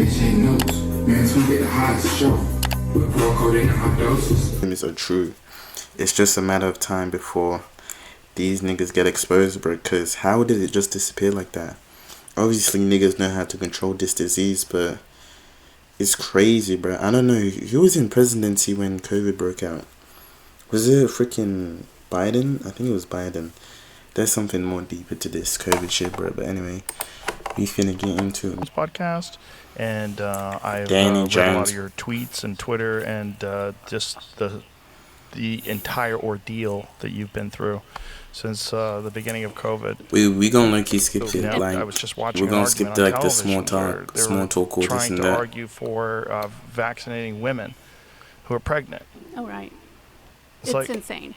take notes. Man's gonna get the hottest show. With raw codeine and hot doses. Are true. It's just a matter of time before these niggas get exposed, bro. Cause how did it just disappear like that? Obviously, niggas know how to control this disease, but it's crazy, bro. I don't know. Who was in presidency when COVID broke out? Was it freaking Biden? I think it was Biden. There's something more deeper to this COVID shit, bro. But anyway, we finna get into this podcast, and I've Danny read Jones. a lot of your tweets and Twitter, and just the entire ordeal that you've been through since the beginning of COVID. We gonna low-key skip it. Now, Like, I was just watching we're gonna an skip argument like on the small television where talk, they were small talk, or this trying and to that. argue for vaccinating women who are pregnant. Oh, right. It's It's like- insane.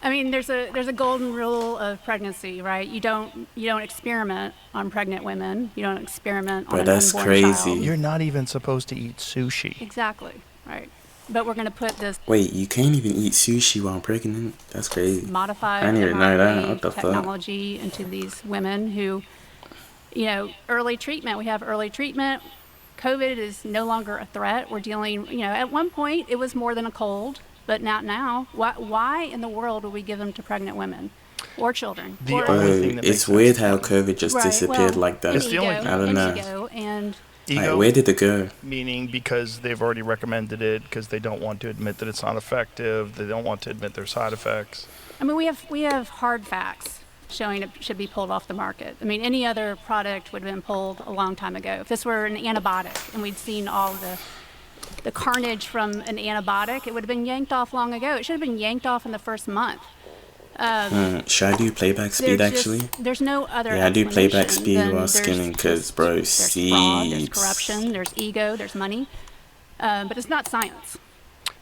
I mean, there's a golden rule of pregnancy, right? You don't experiment on pregnant women. You don't experiment on But an that's unborn crazy. child. You're not even supposed to eat sushi. Exactly, right. But we're going to put this Wait, you can't even eat sushi while pregnant? That's crazy. modified I didn't even know that. mRNA What the fuck? technology into these women who, early treatment. We have early treatment. COVID is no longer a threat. We're dealing, at one point it was more than a cold, but not now. Why in the world would we give them to pregnant women or children? The Or- only Bro, thing that it's makes weird sense. how COVID just Right, disappeared well, like that. It's the only thing. I don't know. Indigo, and Ego, Like, where did it go? meaning because they've already recommended it, because they don't want to admit that it's not effective, they don't want to admit their side effects. I mean, we have hard facts showing it should be pulled off the market. I mean, any other product would have been pulled a long time ago. If this were an antibiotic and we'd seen all the carnage from an antibiotic, it would have been yanked off long ago. It should have been yanked off in the first month. Should I do playback speed actually? There's no other. Yeah, I do playback explanation speed than while skimming, cause bro, there's fraud, there's seeds. corruption, there's ego, there's money, but it's not science.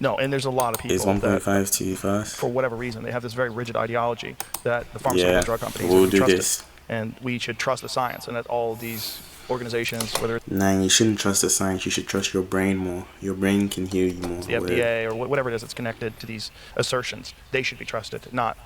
No, and there's a lot of Is people that, 1.5 too fast? for whatever reason, they have this very rigid ideology that the pharmaceutical Yeah, drug companies we'll are do trusted, this. and we should trust the science, and that all these organizations, whether it's Nah, you shouldn't trust the science. You should trust your brain more. Your brain can heal you more. the FDA or whatever it is that's connected to these assertions, they should be trusted, not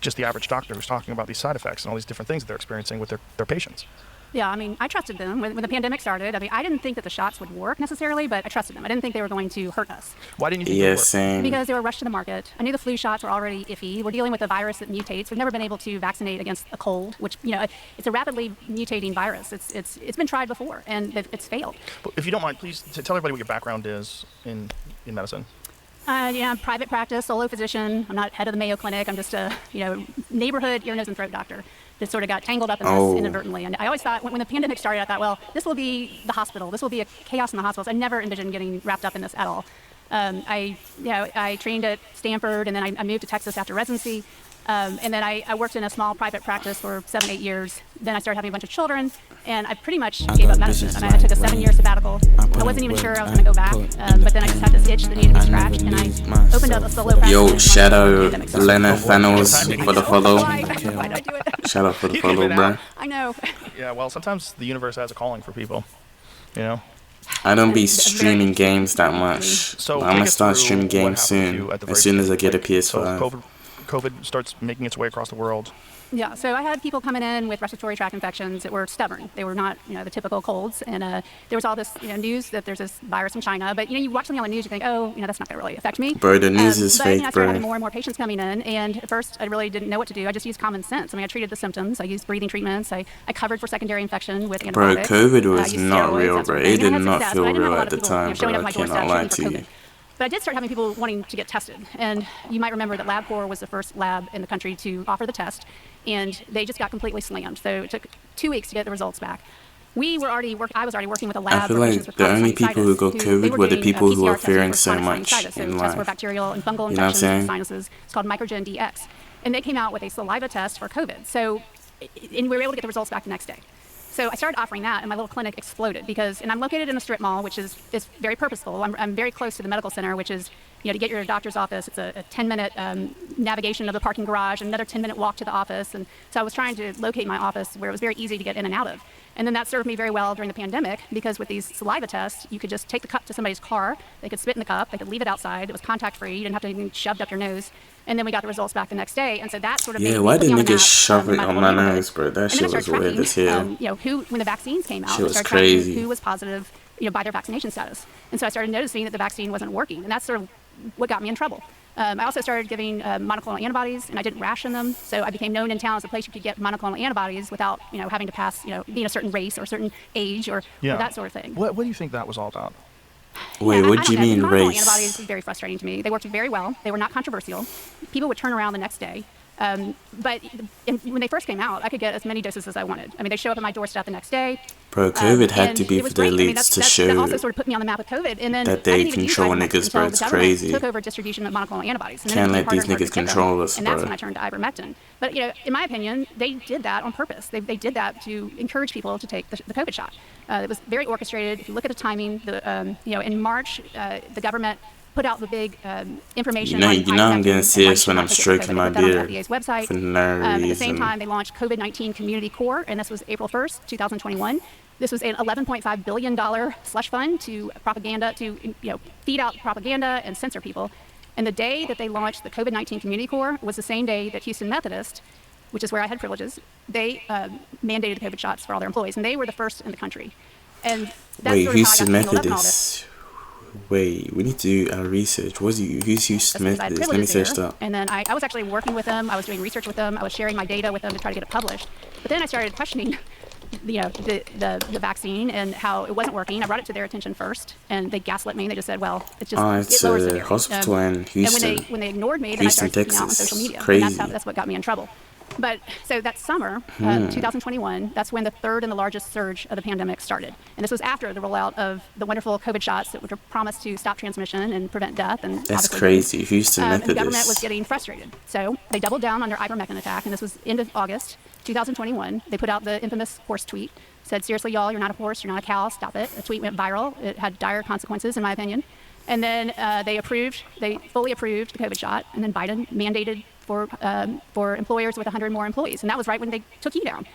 just the average doctor who's talking about these side effects and all these different things that they're experiencing with their patients. Yeah, I mean, I trusted them when the pandemic started. I mean, I didn't think that the shots would work necessarily, but I trusted them. I didn't think they were going to hurt us Why didn't you think it Yeah, would work? same. because they were rushed to the market. I knew the flu shots were already iffy. We're dealing with a virus that mutates. We've never been able to vaccinate against a cold, which, it's a rapidly mutating virus. It's been tried before, and it's failed. But if you don't mind, please tell everybody what your background is in medicine. I'm private practice, solo physician. I'm not head of the Mayo Clinic. I'm just a, neighborhood ear, nose, and throat doctor that sort of got tangled up in Oh. this inadvertently. And I always thought, when the pandemic started, I thought, well, this will be the hospital. This will be a chaos in the hospitals. I never envisioned getting wrapped up in this at all. I trained at Stanford, and then I moved to Texas after residency. And then I worked in a small private practice for 7-8 years. Then I started having a bunch of children, and I pretty much gave up medicine. I mean, I took a 7-year sabbatical. I wasn't even sure I was going to go back, but then I just had this itch that needed to be scratched, and I opened up a solo practice. Yo, and shout the out pandemic started. Lena Thanos for the follow. Why did I do it? Shout out for the You give follow, it bro. out. I know. Yeah, well, sometimes the universe has a calling for people, I don't be I'm very streaming games that much. So I'm take gonna us start through streaming what games happened to soon. you at the As very soon as I get a beginning. So PS5. COVID starts making its way across the world. Yeah, so I had people coming in with respiratory tract infections that were stubborn. They were not, the typical colds. And there was all this, news that there's this virus in China. But, you watch something on the news, you think, oh, that's not going to really affect me. Bro, the news is but, fake, I started bro. having more and more patients coming in. And at first, I really didn't know what to do. I just used common sense. I mean, I treated the symptoms. I used breathing treatments. I covered for secondary infection with Bro, antibiotics. COVID I was used not steroids, real, that sort bro. of It thing. did And I had not success, feel but I didn't have real a lot at of the people, time, showing bro. up I at my cannot doorstep lie looking to for you. COVID. But I did start having people wanting to get tested. And you might remember that LabCorp was the first lab in the country to offer the test. And they just got completely slammed. So it took 2 weeks to get the results back. I was already working with a lab. I feel for like patients with the chronic only people who got sinusitis COVID they were the doing, people who PCR are testing fearing for so chronic much sinusitis. So in tests for life. bacterial and fungal You know what I'm infections in saying? the sinuses. It's called Microgen DX. And they came out with a saliva test for COVID. So, and we were able to get the results back the next day. So I started offering that, and my little clinic exploded and I'm located in a strip mall, which is very purposeful. I'm very close to the medical center, which is, to get your doctor's office, it's a 10-minute navigation of the parking garage, and another 10-minute walk to the office. And so I was trying to locate my office where it was very easy to get in and out of. And then that served me very well during the pandemic, because with these saliva tests, you could just take the cup to somebody's car, they could spit in the cup, they could leave it outside, it was contact-free, you didn't have to even shoved up your nose. And then we got the results back the next day, and so that sort of Yeah, made why me put did me on the niggas map, shove in it on little my neighborhood. nose, bro? That And then shit I was started weird as hell. tracking, when the vaccines came out, Shit I was started tracking crazy. who was positive, by their vaccination status. And so I started noticing that the vaccine wasn't working, and that's sort of what got me in trouble. I also started giving monoclonal antibodies, and I didn't ration them. So I became known in town as a place you could get monoclonal antibodies without, having to pass, being a certain race or a certain age or that sort of thing. What do you think that was all about? Wait, what do you mean monoclonal race? Antibodies was very frustrating to me. They worked very well. They were not controversial. People would turn around the next day. But when they first came out, I could get as many doses as I wanted. I mean, they show up at my doorstep the next day. Bro, COVID had to and be it for was the great. I mean, elites to that show also sort of put me on the map with COVID. And then that I they didn't even use control ivermectin niggas, bro. until It's the government crazy. took over distribution of monoclonal antibodies. And then Can't it let became these harder and harder niggas to get them. control us, And that's bro. when I turned to ivermectin. But, in my opinion, they did that on purpose. They did that to encourage people to take the COVID shot. It was very orchestrated. If you look at the timing, in March, the government put out the big information. You know on I'm getting ivermectin serious and when I'm why you should not stroking take it. my They put that on beard the FDA's website. for no At the same reason. time, they launched COVID-19 Community Core, and this was April 1st, 2021. This was an $11.5 billion slush fund to propaganda, to feed out propaganda and censor people. And the day that they launched the COVID-19 Community Core was the same day that Houston Methodist, which is where I had privileges, they mandated the COVID shots for all their employees, and they were the first in the country. And that's Wait, sort of how I got Houston tangled up in all this. Methodist. Wait, we need to do our research. Who's Houston That's because I had Methodist? Let me privileges search there. that. And then I was actually working with them. I was doing research with them. I was sharing my data with them to try to get it published. But then I started questioning, the vaccine and how it wasn't working. I brought it to their attention first, and they gaslit me. They just said, "Well, it's just It's it lowers a severity." hospital in Houston. And when they ignored me, then Houston, I started speaking out on Texas. social media. Crazy. And that's what got me in trouble. But so that summer, 2021, that's when the third and the largest surge of the pandemic started. And this was after the rollout of the wonderful COVID shots that were promised to stop transmission and prevent death. And That's obviously crazy. Houston and Methodist. the government was getting frustrated. So they doubled down on their ivermectin attack, and this was end of August 2021. They put out the infamous horse tweet, said, "Seriously, y'all, you're not a horse, you're not a cow, stop it." The tweet went viral. It had dire consequences, in my opinion. And then they fully approved the COVID shot, and then Biden mandated for employers with 100 more employees, and that was right when they took you down.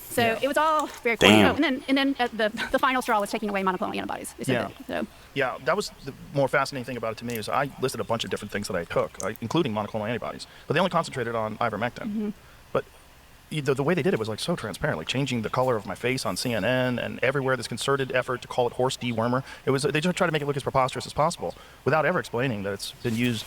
So it was all very quick. Damn. Oh, and then the final straw was taking away monoclonal antibodies. They said that, so. Yeah, that was the more fascinating thing about it to me is I listed a bunch of different things that I took, including monoclonal antibodies, but they only concentrated on ivermectin. Mm-hmm. But the way they did it was like so transparent, like changing the color of my face on CNN and everywhere. This concerted effort to call it horse dewormer. They just try to make it look as preposterous as possible without ever explaining that it's been used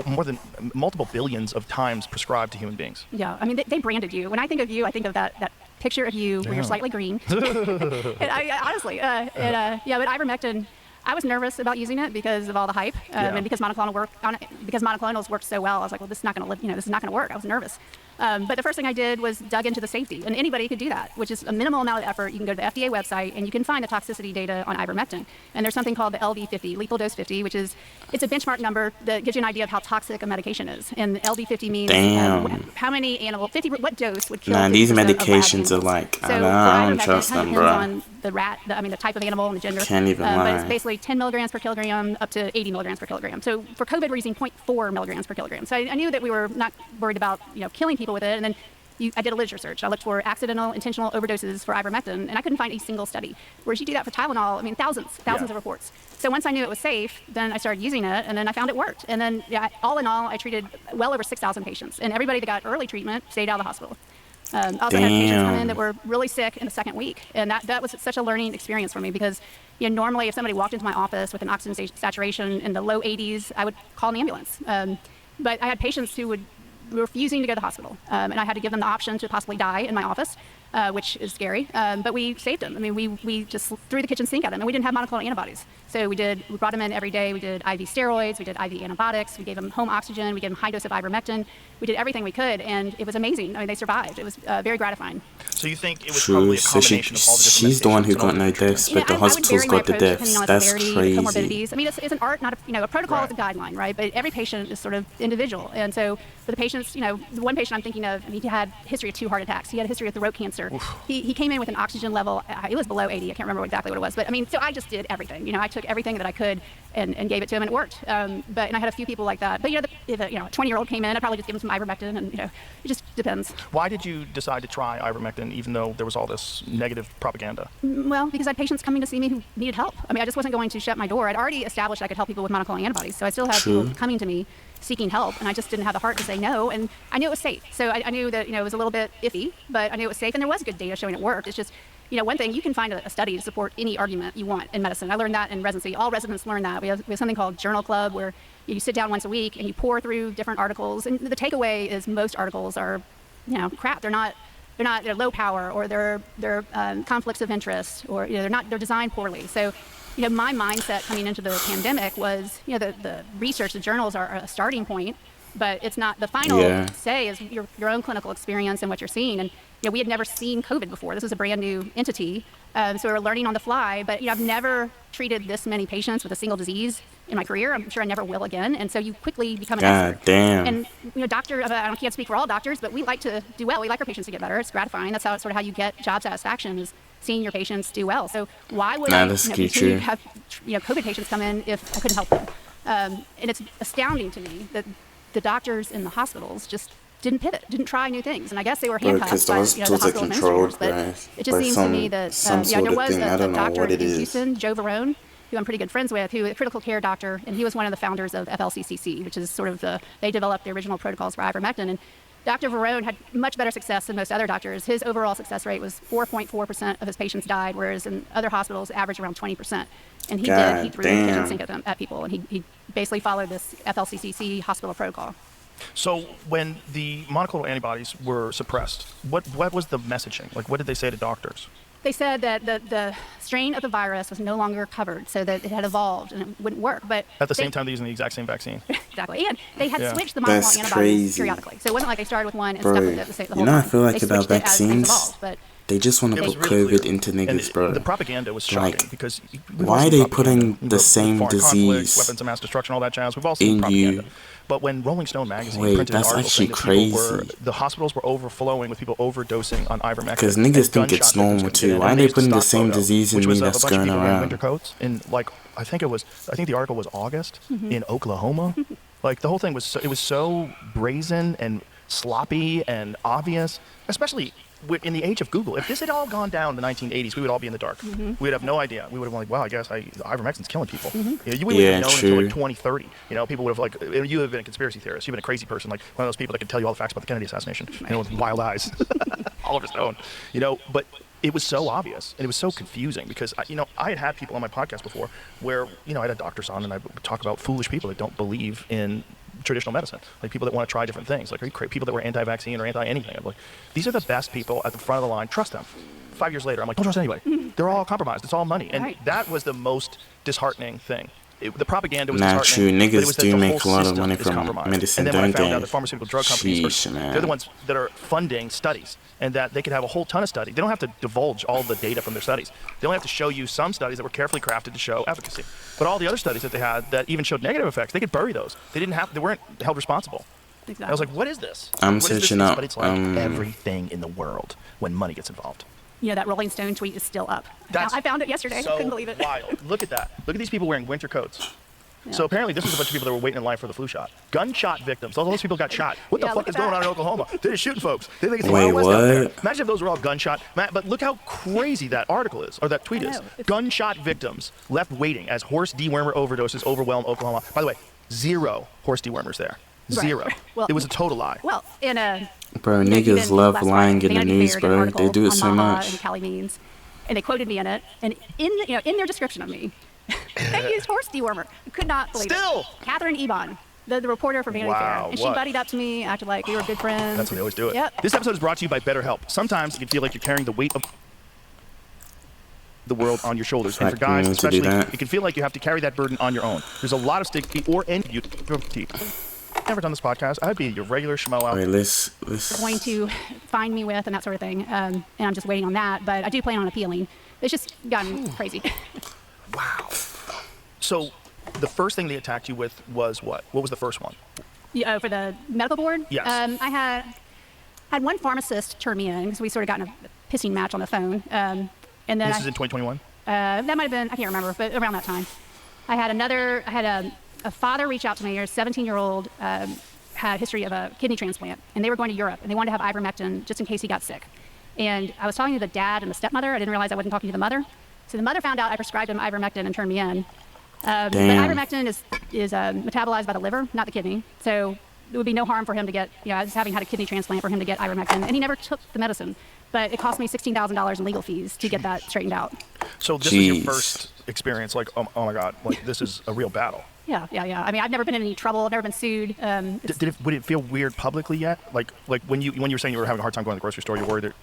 more than multiple billions of times prescribed to human beings. Yeah, I mean, they branded you. When I think of you, I think of that picture of you where you're slightly green. And honestly, but ivermectin, I was nervous about using it because of all the hype, and because monoclonals worked so well. I was like, well, this is not going to work. I was nervous. But the first thing I did was dug into the safety, and anybody could do that, which is a minimal amount of effort. You can go to the FDA website, and you can find the toxicity data on ivermectin. And there's something called the LD50, lethal dose 50, which is it's a benchmark number that gives you an idea of how toxic a medication is. And LD50 means how many animal, what dose would kill. Nah, these 50% of bad medications are animals. like, So I don't ivermectin, trust it kind them, of bro. depends on the rat, the type of animal and the gender. Can't even But lie. it's basically 10 milligrams per kilogram up to 80 milligrams per kilogram. So for COVID, we're using 0.4 milligrams per kilogram. So I knew that we were not worried about killing people with it. And then I did a literature search. I looked for accidental, intentional overdoses for ivermectin, and I couldn't find a single study. Whereas you do that for Tylenol, I mean, thousands of reports. So once I knew it was safe, then I started using it, and then I found it worked. And then, all in all, I treated well over 6,000 patients, and everybody that got early treatment stayed out of the hospital. I also had patients come in that were really sick in the second week, and that was such a learning experience for me because, normally if somebody walked into my office with an oxygen saturation in the low 80s, I would call an ambulance. But I had patients who were refusing to go to the hospital, and I had to give them the option to possibly die in my office, which is scary. But we saved them. I mean, we just threw the kitchen sink at them, and we didn't have monoclonal antibodies. So we brought them in every day. We did IV steroids, we did IV antibiotics, we gave them home oxygen, we gave them high dose of ivermectin. We did everything we could, and it was amazing. I mean, they survived. It was very gratifying. So you think it was True. probably a So combination of all the different she's the one who medications got and no all the different deaths, treatments? but the hospitals got the deaths. Depending on the That's severity, crazy. the comorbidities. I mean, it's an art, not a protocol is a guideline, right? But every patient is sort of individual. And so for the patients, the one patient I'm thinking of, he had a history of 2 heart attacks. He had a history of throat cancer. He came in with an oxygen level, it was below 80. I can't remember exactly what it was. But I mean, so I just did everything. I took everything that I could and gave it to him, and it worked. And I had a few people like that. But if a 20-year-old came in, I'd probably just give him some ivermectin, and it just depends. Why did you decide to try ivermectin even though there was all this negative propaganda? Well, because I had patients coming to see me who needed help. I mean, I just wasn't going to shut my door. I'd already established I could help people with monoclonal antibodies, so I still had people coming to me seeking help, and I just didn't have the heart to say no. And I knew it was safe, so I knew that it was a little bit iffy, but I knew it was safe, and there was good data showing it worked. It's just one thing, you can find a study to support any argument you want in medicine. I learned that in residency. All residents learn that. We have something called Journal Club, where you sit down once a week and you pour through different articles. And the takeaway is most articles are, crap. They're low power, or they're conflicts of interest, or they're designed poorly. So, my mindset coming into the pandemic was, the research, the journals are a starting point, but it's not the final say is your own clinical experience and what you're seeing. And we had never seen COVID before. This is a brand new entity, so we were learning on the fly. But I've never treated this many patients with a single disease in my career. I'm sure I never will again. And so you quickly become an expert. Damn. And I can't speak for all doctors, but we like to do well. We like our patients to get better. It's gratifying. That's sort of how you get job satisfaction, is seeing your patients do well. So why would I continue to have COVID patients come in if I couldn't help them? And it's astounding to me that the doctors in the hospitals just didn't pivot, didn't try new things. And I guess they were handcuffed by the hospital administrators. But it just seems to me that there was the doctor in Houston, Joe Verone, who I'm pretty good friends with, who is a critical care doctor, and he was one of the founders of FLCCC, which is sort of they developed the original protocols for ivermectin. And Dr. Verone had much better success than most other doctors. His overall success rate was 4.4% of his patients died, whereas in other hospitals, average around 20%. And he threw the kitchen sink at people, and he basically followed this FLCCC hospital protocol. So when the monoclonal antibodies were suppressed, what was the messaging? Like, what did they say to doctors? They said that the strain of the virus was no longer covered, so that it had evolved and it wouldn't work. But at the same time, they're using the exact same vaccine. Exactly, and they had switched the monoclonal antibodies periodically. So it wasn't like they started with one and stuck with it the whole time. I feel like about vaccines, evolved, but they just want to put COVID into niggas, bro. The propaganda was shocking because why are they putting the same disease, weapons of mass destruction, all that jazz? We've all seen propaganda. But when Rolling Stone magazine printed an article saying that the hospitals were overflowing with people overdosing on ivermectin. Because niggas think it's normal too. Why are they putting the same disease in me that's going around? Winter coats in I think the article was August in Oklahoma. Like the whole thing was so brazen and sloppy and obvious, especially in the age of Google. If this had all gone down in the 1980s, we would all be in the dark. We'd have no idea. We would have been like, wow, I guess ivermectin's killing people. We wouldn't have known until like 2030. People would have you have been a conspiracy theorist. You've been a crazy person, like one of those people that can tell you all the facts about the Kennedy assassination, with wild eyes, Oliver Stone. But it was so obvious and it was so confusing because I had people on my podcast before where I had doctors on and I would talk about foolish people that don't believe in traditional medicine, like people that want to try different things, like people that were anti-vaccine or anti-anything. I'm like, these are the best people at the front of the line. Trust them. 5 years later, I'm like, don't trust anybody. They're all compromised. It's all money, and that was the most disheartening thing. The propaganda was disheartening. True. Niggas do make a lot of system money from medicine. And then when I found out that pharmaceutical drug companies they're the ones that are funding studies, and that they could have a whole ton of studies. They don't have to divulge all the data from their studies. They only have to show you some studies that were carefully crafted to show efficacy. But all the other studies that they had that even showed negative effects, they could bury those. They weren't held responsible. Exactly. I was like, what is this? I'm searching up. But it's like everything in the world when money gets involved. That Rolling Stone tweet is still up. I found it yesterday. So couldn't believe it. Wild. Look at that. Look at these people wearing winter coats. Yeah. So apparently this was a bunch of people that were waiting in line for the flu shot. Gunshot victims. All those people got shot. What the fuck is going on in Oklahoma? They're just shooting folks. They think it's the Wild West out there. Imagine if those were all gunshot. But look how crazy that article is, or that tweet is. Gunshot victims left waiting as horse dewormer overdoses overwhelm Oklahoma. By the way, 0 horse dewormers there. 0. Right. Well, it was a total lie. Well, bro, niggas love lying in the news, bro. They do it so much. And Cali Means, and they quoted me in it, and in their description of me, they used horse dewormer. I could not believe it. Catherine Ebon, the reporter for Vanity Fair, and she buddied up to me, acted like we were good friends. That's what they always do it. Yep. This episode is brought to you by BetterHelp. Sometimes it can feel like you're carrying the weight of the world on your shoulders, and for guys especially, it can feel like you have to carry that burden on your own. There's a lot of stigma or ambiguity. Never done this podcast. I'd be your regular schmo out. Wait, let's going to find me with and that sort of thing, and I'm just waiting on that. But I do plan on appealing. It's just gotten crazy. Wow. So the first thing they attacked you with was what? What was the first one? For the medical board? Yes. I had one pharmacist turn me in because we sort of got in a pissing match on the phone. And then this is in 2021? That might have been, I can't remember, but around that time. I had a father reach out to me, a 17-year-old had a history of a kidney transplant, and they were going to Europe, and they wanted to have ivermectin just in case he got sick. And I was talking to the dad and the stepmother. I didn't realize I wasn't talking to the mother. So the mother found out I prescribed him ivermectin and turned me in. But ivermectin is metabolized by the liver, not the kidney. So there would be no harm for him to get, I was having had a kidney transplant for him to get ivermectin, and he never took the medicine. But it cost me $16,000 in legal fees to get that straightened out. So this is your Jeez. first experience, like, oh my God, like this is a real battle. Yeah. I mean, I've never been in any trouble. I've never been sued. Would it feel weird publicly yet? Like when you were saying you were having a hard time going to the grocery store, you're worried that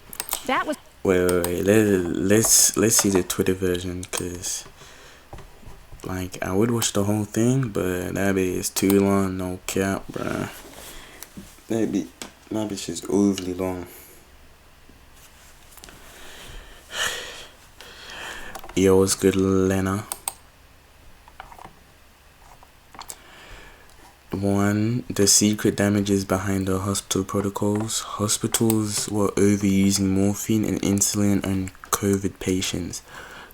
That was Wait. Let's see the Twitter version, cause like I would watch the whole thing, but that bit is too long. No cap, bruh. That bitch is overly long. Yo, what's good, Lena? 1. The secret damages behind the hospital protocols. Hospitals were overusing morphine and insulin on COVID patients.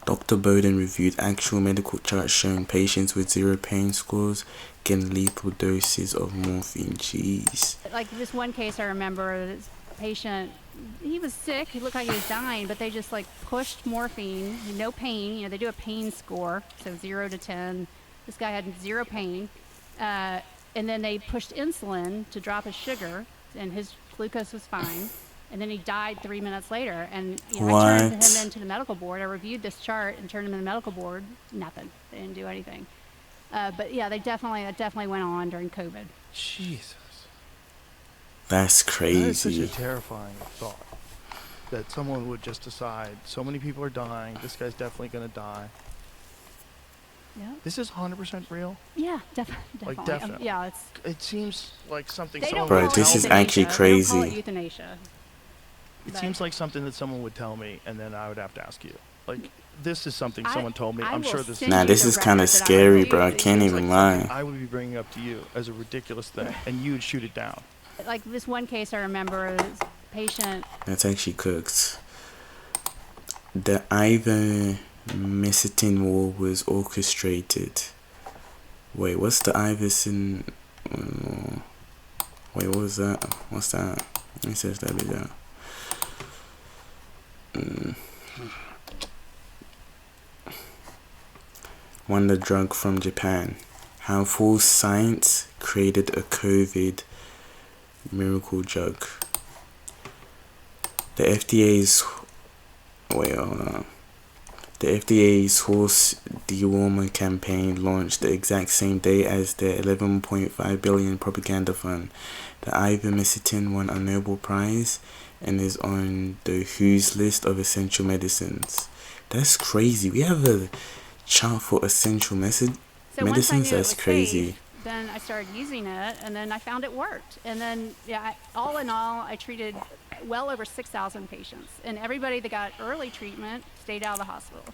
Dr. Bowden reviewed actual medical charts showing patients with 0 pain scores getting lethal doses of morphine. Jeez. like this one case I remember. This patient, he was sick. He looked like he was dying, but they just like pushed morphine, no pain. They do a pain score, so 0 to 10. This guy had 0 pain. And then they pushed insulin to drop his sugar, and his glucose was fine. And then he died 3 minutes later. And I turned him into the medical board. I reviewed this chart and turned him in the medical board. Nothing. They didn't do anything. But yeah, that definitely went on during COVID. Jesus. That's That is such crazy. a terrifying thought. That someone would just decide, so many people are dying, this guy's definitely going to die. Yeah. This is 100% real? Yeah, definitely. definitely. Yeah, it's. It seems like something They someone don't Bro, would call it this tell is me. actually euthanasia. They don't call it crazy. euthanasia. It But seems like something that someone would tell me, and then I would have to ask you. Like, this is something someone told me. I I'm will sure this send Nah, you this the is kind of records that I scary, reviewed. bro. I It can't seems even like something lie. I would be bringing up to you as a ridiculous thing, and you'd shoot it down. Like this one case I remember, this patient. That's actually cooked. The ivermectin war was orchestrated. Wait, what's the Iverson? Wait, what was that? What's that? Let me search that bit out. Wonder drug from Japan. How false science created a COVID miracle drug. The FDA's The FDA's horse dewormer campaign launched the exact same day as the $11.5 billion propaganda fund. The ivermectin won a Nobel Prize and is on the WHO's list of essential medicines. That's crazy. We have a chart for essential So once I medicines. knew it That's was crazy. safe, then I started using it, and then I found it worked. And then, all in all, I treated well over 6,000 patients, and everybody that got early treatment stayed out of the hospital.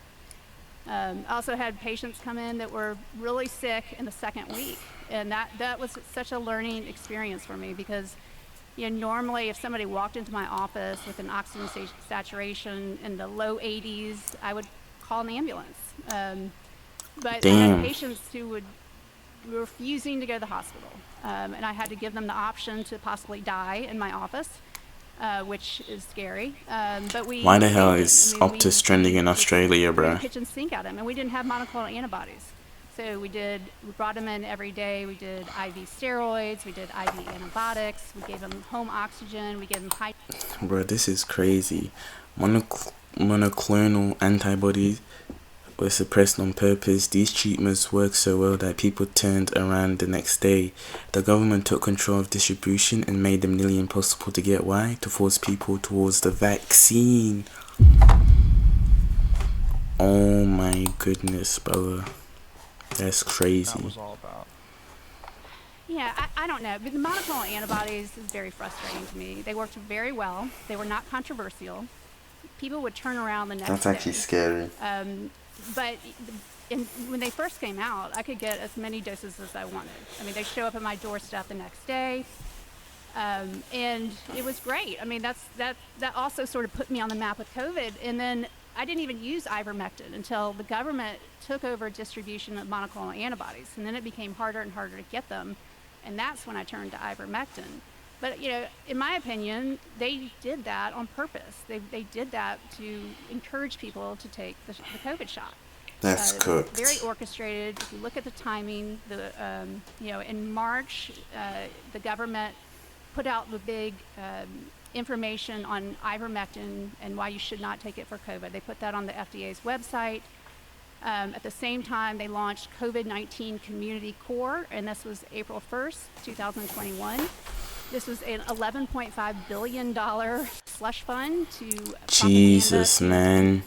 I also had patients come in that were really sick in the second week, and that was such a learning experience for me because, normally if somebody walked into my office with an oxygen saturation in the low 80s, I would call an ambulance. But I Damn. had patients who were refusing to go to the hospital, and I had to give them the option to possibly die in my office, which is scary. But we. Why the hell we- is I mean, we- Optus trending in we Australia, threw the bruh? kitchen sink at them, and we didn't have monoclonal antibodies. So we brought them in every day. We did IV steroids, we did IV antibiotics, we gave them home oxygen, we gave them high. Bro, this is crazy. Monoclonal antibodies were suppressed on purpose. These treatments worked so well that people turned around the next day. The government took control of distribution and made them nearly impossible to get. Why? To force people towards the vaccine. Oh my goodness, brother. That's That crazy. was all about. Yeah, I don't know. But the monoclonal antibodies is very frustrating to me. They worked very well. They were not controversial. People would turn around the next That's day. actually scary. But when they first came out, I could get as many doses as I wanted. I mean, they show up at my doorstep the next day, and it was great. I mean, that also sort of put me on the map with COVID. And then I didn't even use ivermectin until the government took over distribution of monoclonal antibodies, and then it became harder and harder to get them, and that's when I turned to ivermectin. But in my opinion, they did that on purpose. They did that to encourage people to take the COVID shot. That's cooked. Very orchestrated. If you look at the timing, in March, the government put out the big information on ivermectin and why you should not take it for COVID. They put that on the FDA's website. At the same time, they launched COVID-19 Community Core, and this was April 1st, 2021. This was an $11.5 billion slush fund to Jesus, man.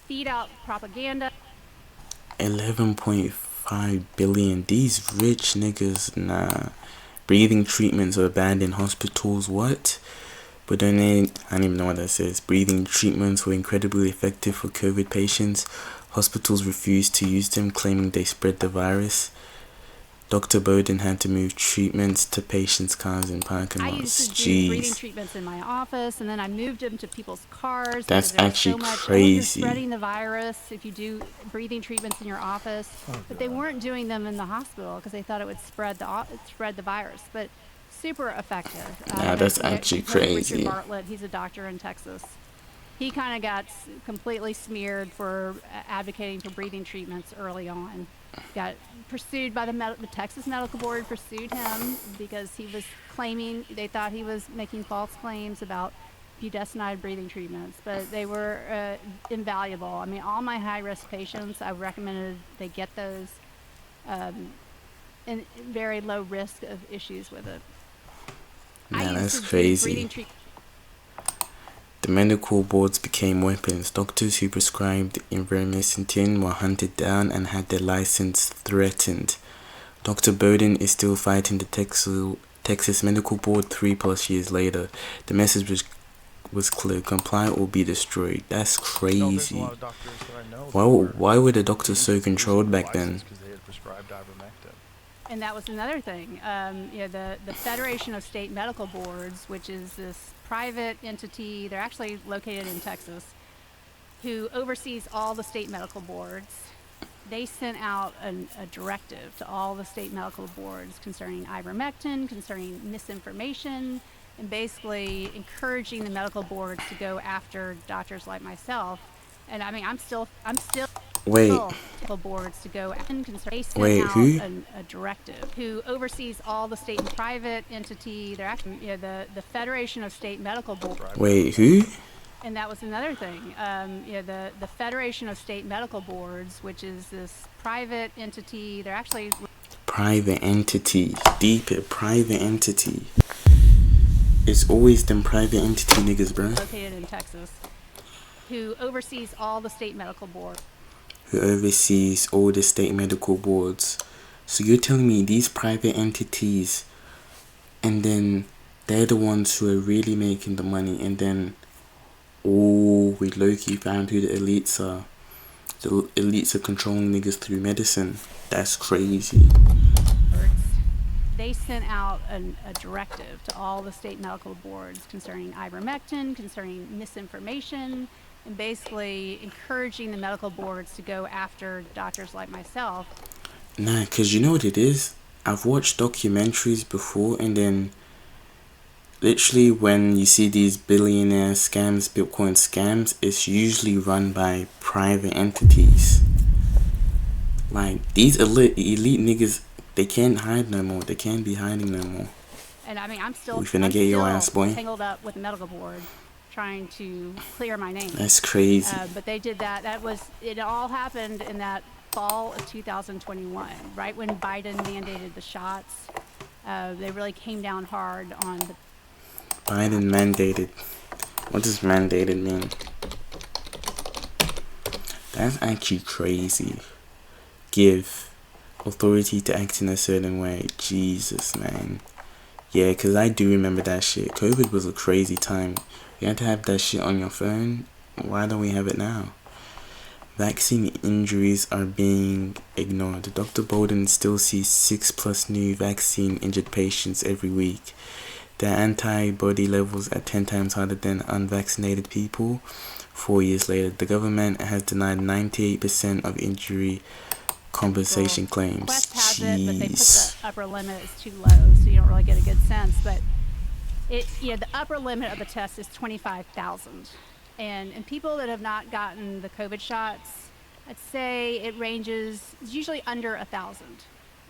Feed out propaganda. 11.5 billion. These rich niggas, nah. Breathing treatments are banned in hospitals. What? But then I don't even know what that says. Breathing treatments were incredibly effective for COVID patients. Hospitals refused to use them, claiming they spread the virus. Dr. Bowden had to move treatments to patients' cars and parking lots. I used to do breathing treatments in my office, and then I moved them to people's cars. That's actually so crazy. You're spreading the virus if you do breathing treatments in your office. But they weren't doing them in the hospital because they thought it would spread the virus. But super effective. That's actually crazy. Richard Bartlett, he's a doctor in Texas. He kind of got completely smeared for advocating for breathing treatments early on. Got pursued by the Texas Medical Board, pursued him because he was claiming, they thought he was making false claims about budesonide breathing treatments, but they were invaluable. I mean, all my high-risk patients, I recommended they get those, and very low risk of issues with it. Yeah, that's crazy. The medical boards became weapons. Doctors who prescribed ivermectin were hunted down and had their license threatened. Dr. Bowden is still fighting the Texas Medical Board 3+ years later. The message was clear: comply or be destroyed. That's crazy. Why were the doctors so controlled back then? And that was another thing. The Federation of State Medical Boards, which is this private entity, they're actually located in Texas, who oversees all the state medical boards. They sent out a directive to all the state medical boards concerning ivermectin, concerning misinformation, and basically encouraging the medical boards to go after doctors like myself. And I mean, I'm still Wait. Medical boards to go and they sent Wait, out who? a directive who oversees all the state and private entity. They're actually the Federation of State Medical Boards. Wait, who? And that was another thing. The Federation of State Medical Boards, which is this private entity. They're actually private entity. Private entity. It's always them private entity niggas, bro. Located in Texas, who oversees all the state medical boards. Who oversees all the state medical boards. So you're telling me these private entities, and then they're the ones who are really making the money, and then we low-key found who the elites are. The elites are controlling niggas through medicine. That's crazy. They sent out a directive to all the state medical boards concerning ivermectin, concerning misinformation, and basically encouraging the medical boards to go after doctors like myself. Nah, because you know what it is? I've watched documentaries before, and then literally when you see these billionaire scams, Bitcoin scams, it's usually run by private entities. Like, these elite niggas, they can't hide no more. They can't be hiding no more. And I mean, I'm still get your ass, boy. Tangled up with the medical board, trying to clear my name. That's crazy. But they did that. It all happened in that fall of 2021, right when Biden mandated the shots. They really came down hard on the Biden mandated. What does mandated mean? That's actually crazy. Give authority to act in a certain way. Jesus, man. Yeah, because I do remember that shit. COVID was a crazy time. You had to have that shit on your phone. Why don't we have it now? Vaccine injuries are being ignored. Dr. Bowden still sees 6+ new vaccine injured patients every week. Their antibody levels are 10 times higher than unvaccinated people. 4 years later, the government has denied 98% of injury compensation claims. Quest has it, but they put the upper limit is too low, so you don't really get a good sense. But the upper limit of the test is 25,000, and people that have not gotten the COVID shots, I'd say it ranges, it's usually under 1,000.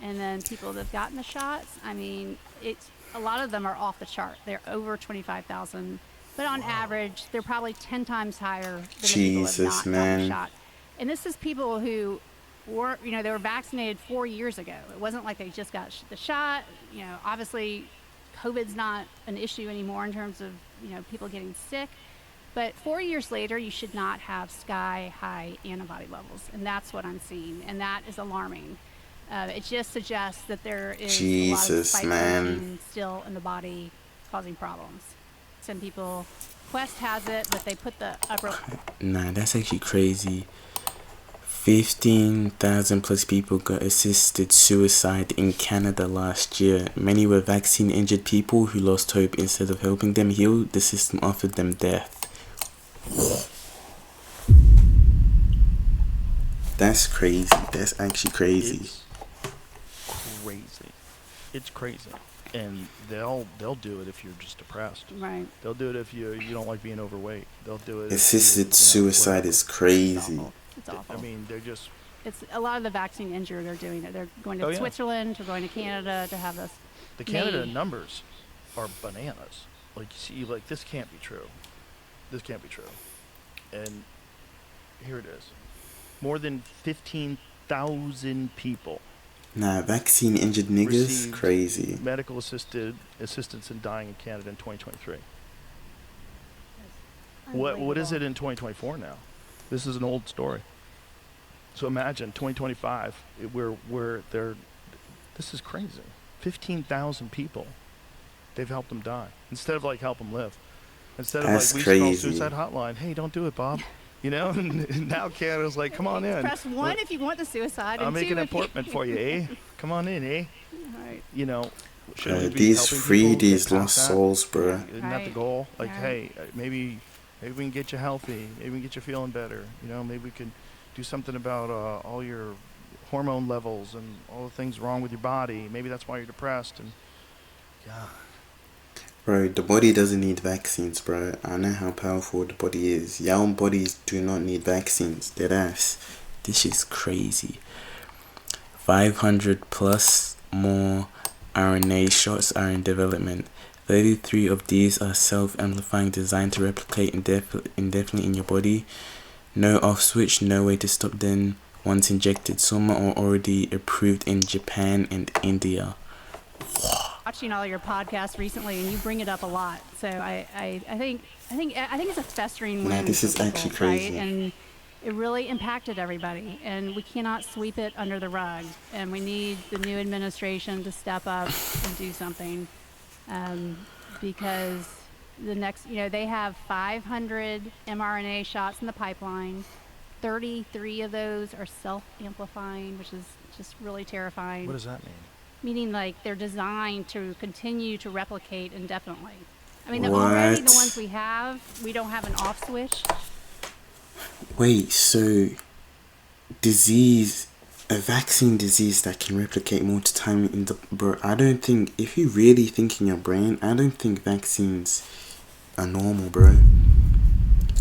And then people that have gotten the shots, I mean, it's a lot of them are off the chart. They're over 25,000. But on average, they're probably 10 times higher than the people who have Jesus, not gotten the man. shot. And this is people who were, they were vaccinated 4 years ago. It wasn't like they just got the shot. Obviously, COVID's not an issue anymore in terms of, people getting sick. But 4 years later, you should not have sky-high antibody levels. And that's what I'm seeing. And that is alarming. It just suggests that there is a lot of Jesus, spike man. protein still in the body causing problems. Some people, Quest has it, but they put the upper... Nah, that's actually crazy. 15,000 plus people got assisted suicide in Canada last year. Many were vaccine injured people who lost hope. Instead of helping them heal, the system offered them death. That's crazy. That's actually crazy. It's crazy. It's crazy. And they'll do it if you're just depressed. Right. They'll do it if you don't like being overweight. They'll do it. Assisted suicide whatever. is crazy. It's awful. I mean, they're just. It's a lot of the vaccine injured are doing it. They're going to Oh, yeah. Switzerland, they're going to Canada to have this. The Canada made. numbers are bananas. Like, you see, like, this can't be true. This can't be true. And here it is. More than 15,000 people Nah, vaccine injured niggas, received crazy. medical assistance in dying in Canada in 2023. What is it in 2024 now? This is an old story. So imagine 2025, where they're. This is crazy. 15,000 people. They've helped them die instead of like help them live. Instead of That's like we used to call crazy. suicide hotline. Hey, don't do it, Bob. And now Canada's like, come on in. Press 1 if you want the suicide. I'll and make 2 an if you- appointment for you, eh? Come on in, eh? Right. Shouldn't we be These helping free people get these past lost that? souls, bro. Isn't that the Right. goal? Like, Yeah. hey, maybe we can get you healthy. Maybe we can get you feeling better. Maybe we can do something about all your hormone levels and all the things wrong with your body. Maybe that's why you're depressed. And yeah, Bro, the body doesn't need vaccines, bro. I know how powerful the body is. Y'all bodies do not need vaccines. Dead ass. This shit's crazy. 500 plus more RNA shots are in development. 33 of these are self-amplifying, designed to replicate indefinitely in your body. No off switch, no way to stop them once injected. Some are already approved in Japan and India. Watching all your podcasts recently, and you bring it up a lot. So I think it's a festering wound. Nah, this for is people, actually crazy. Right? And it really impacted everybody, and we cannot sweep it under the rug. And we need the new administration to step up and do something, because the next, they have 500 mRNA shots in the pipeline. 33 of those are self-amplifying, which is just really terrifying. what does that mean? Meaning, like, they're designed to continue to replicate indefinitely. I mean, already the What? ones we have, we don't have an off switch. Wait, so a vaccine disease that can replicate multiple times in the bro, I don't think, if you really think in your brain, I don't think vaccines are normal, bro.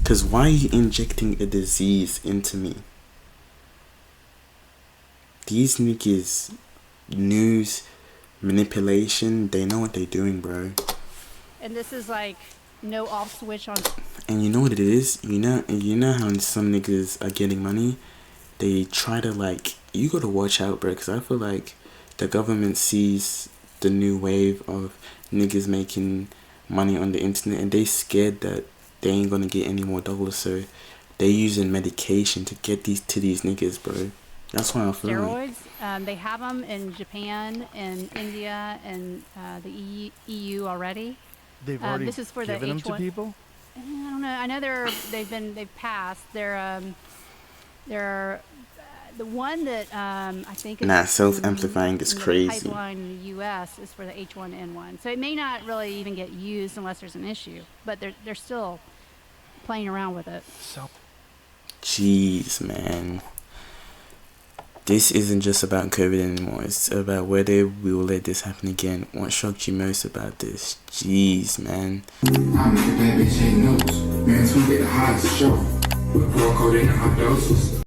Cause why are you injecting a disease into me? These niggas, news, manipulation, they know what they're doing, bro. And this is like no off switch on. And you know what it is? You know how some niggas are getting money? They try to, like, you gotta watch out, bro, because I feel like the government sees the new wave of niggas making money on the internet, and they scared that they ain't gonna get any more dollars, so they using medication to get these niggas, bro. That's why I feel like. Steroids. They have them in Japan and India and the EU already. They've already this is for the given them to H1 people? I don't know. I know they've passed. They're the one that I think is Nah, self-amplifying is in the crazy. pipeline in the U.S. is for the H1N1. So it may not really even get used unless there's an issue, but they're still playing around with it. Jeez, man. This isn't just about COVID anymore. It's about whether we will let this happen again. What shocked you most about this? Jeez, man. I make a bad bitch hate news. Man, it's gonna get the hottest show. With Pro Codeine and hot doses.